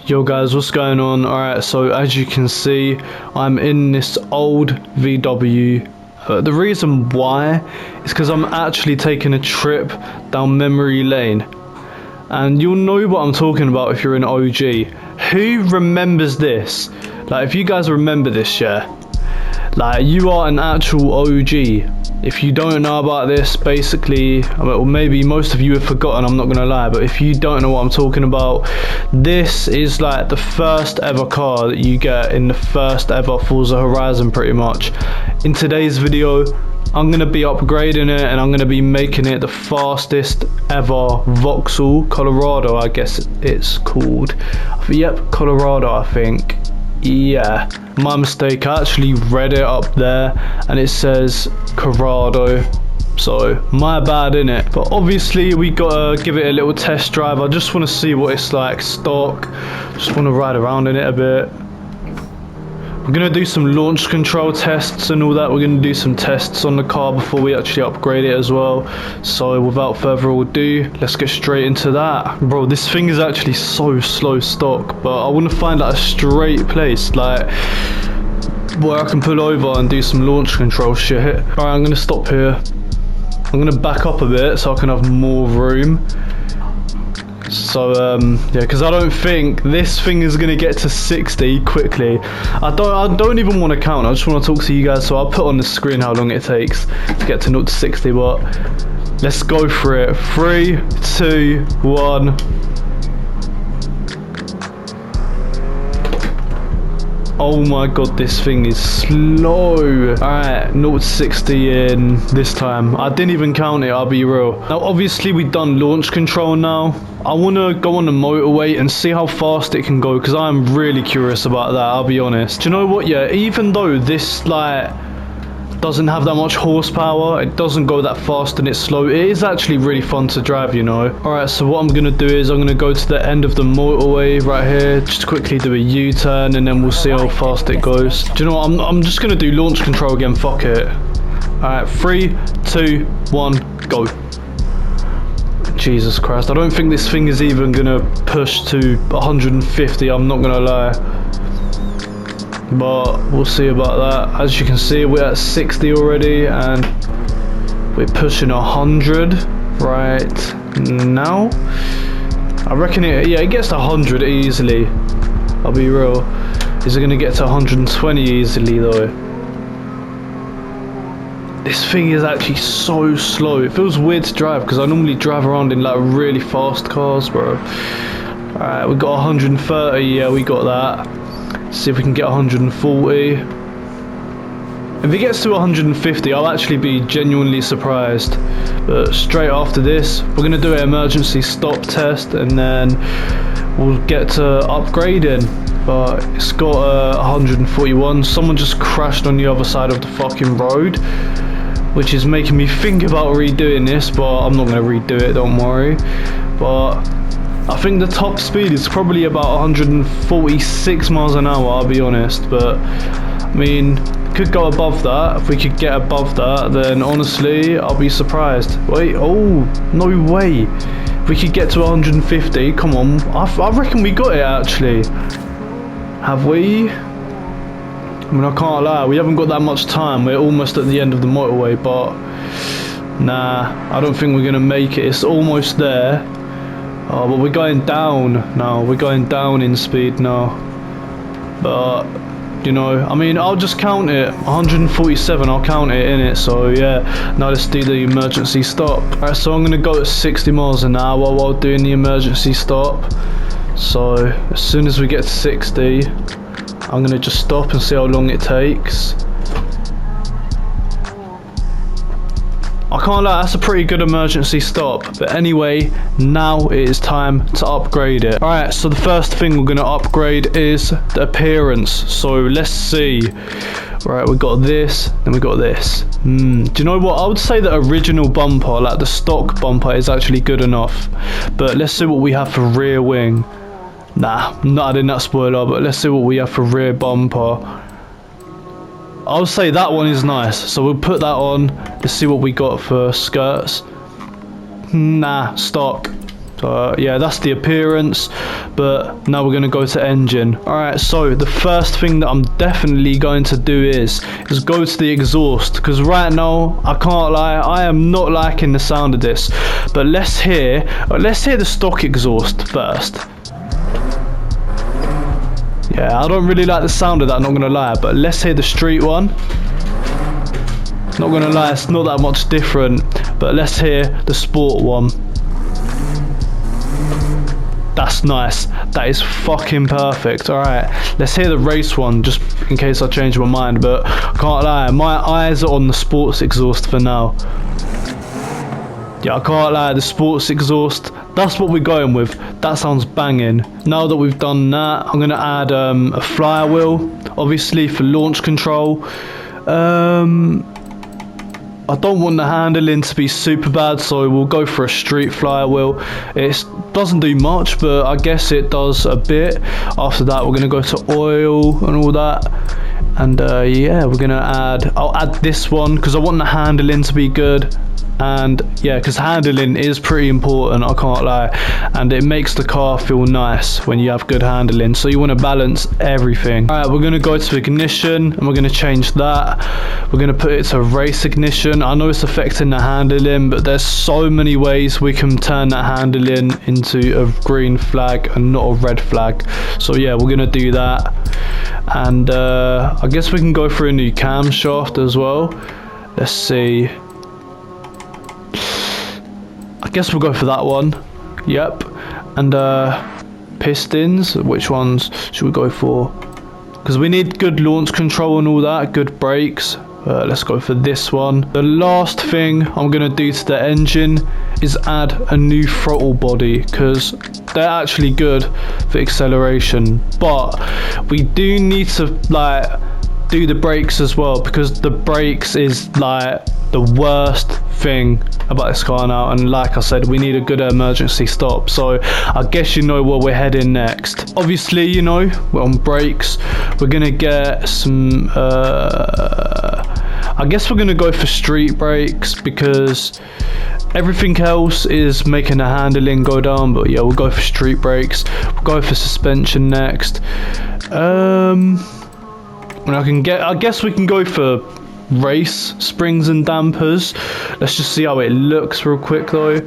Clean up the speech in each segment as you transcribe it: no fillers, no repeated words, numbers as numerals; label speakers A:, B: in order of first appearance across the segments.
A: Yo guys, what's going on? Alright, so as you can see, I'm in this old VW. The reason why is because I'm actually taking a trip down memory lane. And you'll know what I'm talking about if you're an OG. Who remembers this? Like, if you guys remember this, yeah? Like, you are an actual OG. If you don't know about this, basically, well, maybe most of you have forgotten, I'm not gonna lie, but if you don't know what I'm talking about, this is like the first ever car that you get in the first ever Forza Horizon, pretty much. In today's video, I'm gonna be upgrading it and I'm gonna be making it the fastest ever Vauxhall Colorado, I guess it's called. Yep, Colorado, I think. Yeah, my mistake. I actually read it up there and it says Corrado, so my bad innit. But obviously we gotta give it a little test drive. I just want to see what it's like stock. Just want to ride around in it a bit. We're gonna do some launch control tests and all that. We're gonna do some tests on the car before we actually upgrade it as well. So without further ado, let's get straight into that. Bro, this thing is actually so slow stock, but I want to find like a straight place, like where I can pull over and do some launch control shit. Alright, I'm gonna stop here. I'm gonna back up a bit so I can have more room. So yeah, because I don't think this thing is gonna get to 60 quickly. I don't even want to count. I just want to talk to you guys, so I'll put on the screen how long it takes to get to 0 to 60. But let's go for it. 3, 2, 1. Oh my god, this thing is slow. Alright, 0 to 60 in this time. I didn't even count it, I'll be real. Now obviously we've done launch control now. I want to go on the motorway and see how fast it can go, because I'm really curious about that, I'll be honest. Do you know what, yeah, even though this like doesn't have that much horsepower, it doesn't go that fast and it's slow, it is actually really fun to drive, you know. Alright, so what I'm gonna do is I'm gonna go to the end of the motorway right here, just quickly do a U-turn and then we'll see how fast it goes. Do you know what, I'm just gonna do launch control again, fuck it. Alright, 3, 2, 1, go. Jesus Christ, I don't think this thing is even gonna push to 150, I'm not gonna lie. But we'll see about that. As you can see, we're at 60 already and we're pushing 100 right now. I reckon it gets to 100 easily. I'll be real. Is it gonna get to 120 easily though? This thing is actually so slow. It feels weird to drive because I normally drive around in like really fast cars, bro. Alright, we got 130, yeah, we got that. See if we can get 140. If it gets to 150, I'll actually be genuinely surprised. But straight after this, we're going to do an emergency stop test and then we'll get to upgrading. But it's got 141. Someone just crashed on the other side of the fucking road, which is making me think about redoing this, but I'm not going to redo it, don't worry. But I think the top speed is probably about 146 miles an hour, I'll be honest, but I mean, could go above that. If we could get above that, then honestly, I'll be surprised. Wait, oh, no way. If we could get to 150, come on, I reckon we got it actually. Have we? I mean, I can't lie, we haven't got that much time. We're almost at the end of the motorway, but nah, I don't think we're gonna make it. It's almost there. Oh, but we're going down now. We're going down in speed now. But, you know, I mean, I'll just count it. 147, I'll count it in it. So, yeah. Now let's do the emergency stop. Alright, so I'm going to go at 60 miles an hour while doing the emergency stop. So, as soon as we get to 60, I'm going to just stop and see how long it takes. I can't lie, that's a pretty good emergency stop. But anyway, now it is time to upgrade it. Alright, so the first thing we're going to upgrade is the appearance. So let's see. Right, we got this, then we got this. Do you know what? I would say the original bumper, like the stock bumper, is actually good enough. But let's see what we have for rear wing. Nah, I'm not adding that spoiler, but let's see what we have for rear bumper. I'll say that one is nice, so we'll put that on. Let's see what we got for skirts. Nah, stock. So yeah, that's the appearance, but now we're going to go to engine. Alright, so the first thing that I'm definitely going to do is go to the exhaust, because right now, I can't lie, I am not liking the sound of this. But let's hear the stock exhaust first. Yeah, I don't really like the sound of that, not going to lie, but let's hear the street one. Not going to lie, it's not that much different, but let's hear the sport one. That's nice. That is fucking perfect. Alright, let's hear the race one, just in case I change my mind, but I can't lie, my eyes are on the sports exhaust for now. Yeah, I can't lie, the sports exhaust, that's what we're going with. That sounds banging. Now that we've done that, I'm going to add a flywheel, obviously for launch control. I don't want the handling to be super bad, so we'll go for a street flywheel. It doesn't do much, but I guess it does a bit. After that, we're going to go to oil and all that. And yeah, we're going to I'll add this one because I want the handling to be good. And yeah, because handling is pretty important, I can't lie, and it makes the car feel nice when you have good handling, so you want to balance everything. Alright, we're going to go to ignition and we're going to change that. We're going to put it to race ignition. I know it's affecting the handling, but there's so many ways we can turn that handling into a green flag and not a red flag. So yeah, we're going to do that. And I guess we can go for a new camshaft as well. Let's see, I guess we'll go for that one. Yep. And pistons, which ones should we go for? Because we need good launch control and all that, good brakes. Let's go for this one. The last thing I'm going to do to the engine is add a new throttle body, because they're actually good for acceleration, but we do need to like do the brakes as well, because the brakes is like the worst thing about this car now, and like I said, we need a good emergency stop. So I guess you know where we're heading next. Obviously, you know, we're on brakes. We're gonna get some I guess we're gonna go for street brakes, because everything else is making the handling go down. But yeah, we'll go for street brakes. We'll go for suspension next. I guess we can go for race springs and dampers. Let's just see how it looks real quick though.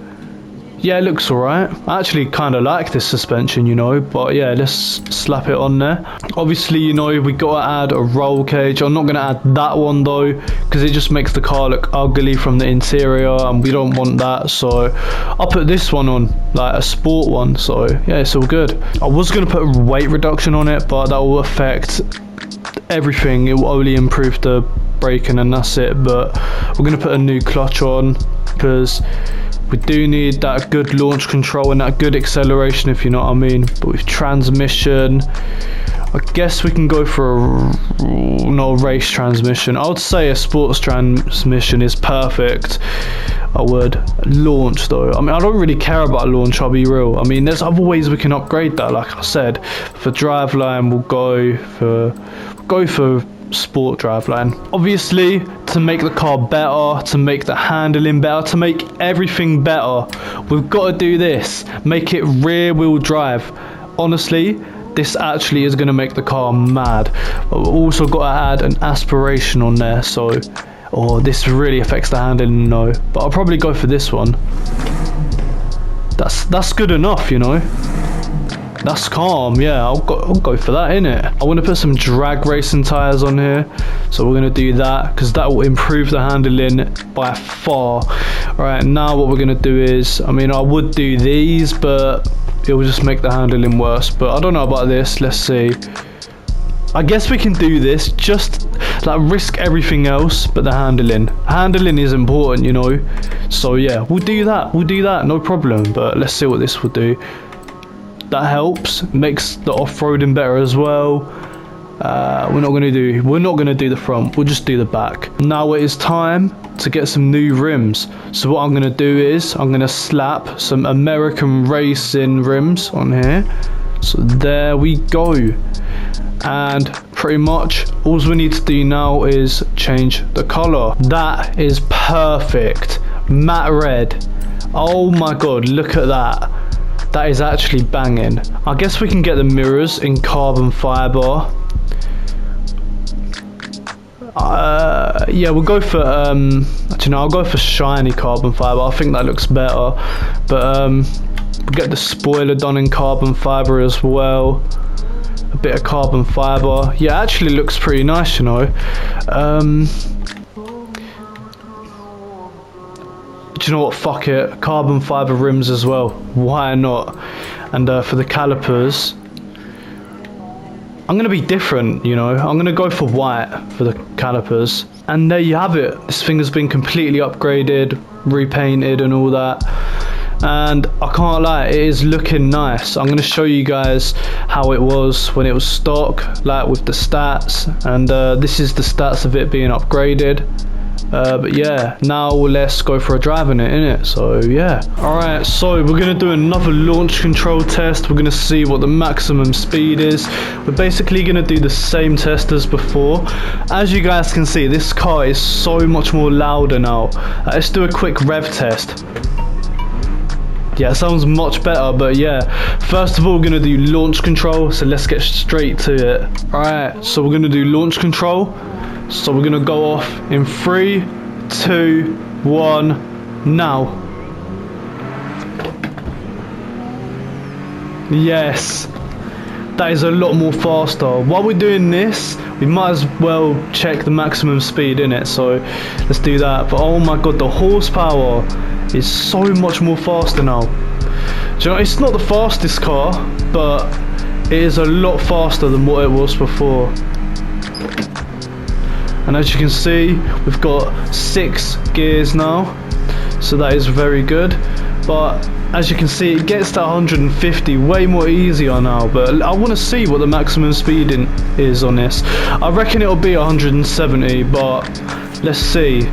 A: Yeah, it looks alright. I actually kind of like this suspension, you know, but yeah, let's slap it on there. Obviously, you know, we got to add a roll cage. I'm not going to add that one though, because it just makes the car look ugly from the interior, and we don't want that. So I'll put this one on, like a sport one. So yeah, it's all good. I was going to put a weight reduction on it, but that will affect everything. It will only improve the braking and that's it. But we're going to put a new clutch on, because we do need that good launch control and that good acceleration, if you know what I mean. But with transmission, I guess we can go for a race transmission. I would say a sports transmission is perfect. I would. Launch though, I mean, I don't really care about launch, I'll be real. I mean, there's other ways we can upgrade that. Like I said, for driveline, we'll go for sport driveline. Obviously, to make the car better, to make the handling better, to make everything better, we've got to do this. Make it rear wheel drive. Honestly, this actually is going to make the car mad. But we've also got to add an aspiration on there. So, this really affects the handling, no. But I'll probably go for this one. That's good enough, you know. That's calm, yeah, I'll go for that, innit? I want to put some drag racing tyres on here, so we're going to do that, because that will improve the handling by far. Alright, now what we're going to do is, I mean, I would do these, but it will just make the handling worse. But I don't know about this, let's see. I guess we can do this, just like risk everything else but the handling. Handling is important, you know, so yeah, we'll do that, no problem. But let's see what this will do. That helps, makes the off-roading better as well. We're not going to do the front, we'll just do the back. Now it is time to get some new rims. So what I'm going to do is I'm going to slap some American racing rims on here. So there we go. And pretty much all we need to do now is change the color. That is perfect, matte red. Oh my god, look at that. That is actually banging. I guess we can get the mirrors in carbon fiber. Yeah, we'll go for actually no, I'll go for shiny carbon fiber. I think that looks better. But we'll get the spoiler done in carbon fiber as well. A bit of carbon fiber. Yeah, actually looks pretty nice, you know. Do you know what? Fuck it. Carbon fiber rims as well. Why not? And for the calipers, I'm gonna be different, you know. I'm gonna go for white for the calipers. And there you have it. This thing has been completely upgraded, repainted and all that. And I can't lie, it is looking nice. I'm gonna show you guys how it was when it was stock, like with the stats. And this is the stats of it being upgraded. But yeah, now let's go for a drive in it, innit? So yeah. Alright, so we're gonna do another launch control test. We're gonna see what the maximum speed is. We're basically gonna do the same test as before. As you guys can see, this car is so much more louder now. Let's do a quick rev test. Yeah, it sounds much better, but yeah. First of all, we're gonna do launch control, so let's get straight to it. Alright, so we're gonna do launch control. So we're gonna go off in 3, 2, 1, now. Yes, that is a lot more faster. While we're doing this, we might as well check the maximum speed in it. So let's do that. But oh my god, the horsepower is so much more faster now. Do you know, it's not the fastest car, but it is a lot faster than what it was before. And as you can see, we've got 6 gears now, so that is very good. But as you can see, it gets to 150 way more easier now. But I want to see what the maximum speed is on this. I reckon it'll be 170, but let's see.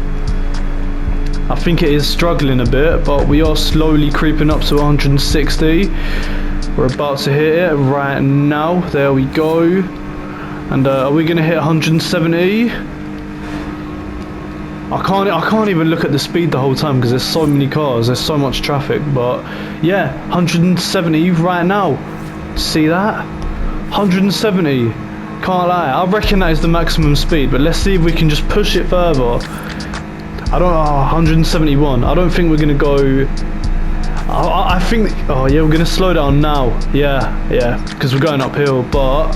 A: I think it is struggling a bit, but we are slowly creeping up to 160. We're about to hit it right now. There we go. And are we going to hit 170? I can't even look at the speed the whole time because there's so many cars, there's so much traffic. But yeah, 170 right now. See that? 170. Can't lie, I reckon that is the maximum speed, but let's see if we can just push it further. I don't know, 171. I don't think we're gonna go. I think, oh yeah, we're gonna slow down now. Yeah, because we're going uphill. But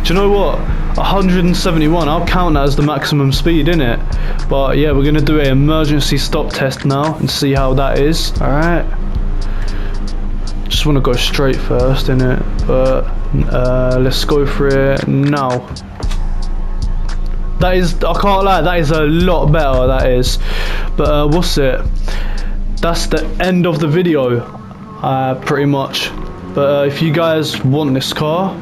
A: do you know what? 171. I'll count that as the maximum speed, innit? But yeah, we're gonna do an emergency stop test now and see how that is. All right. Just want to go straight first, innit? But let's go for it now. That is, I can't lie, that is a lot better. That is. But what's it? That's the end of the video, pretty much. But if you guys want this car,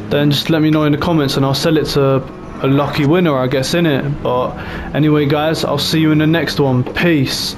A: then just let me know in the comments and I'll sell it to a lucky winner, I guess, innit? But anyway guys, I'll see you in the next one. Peace.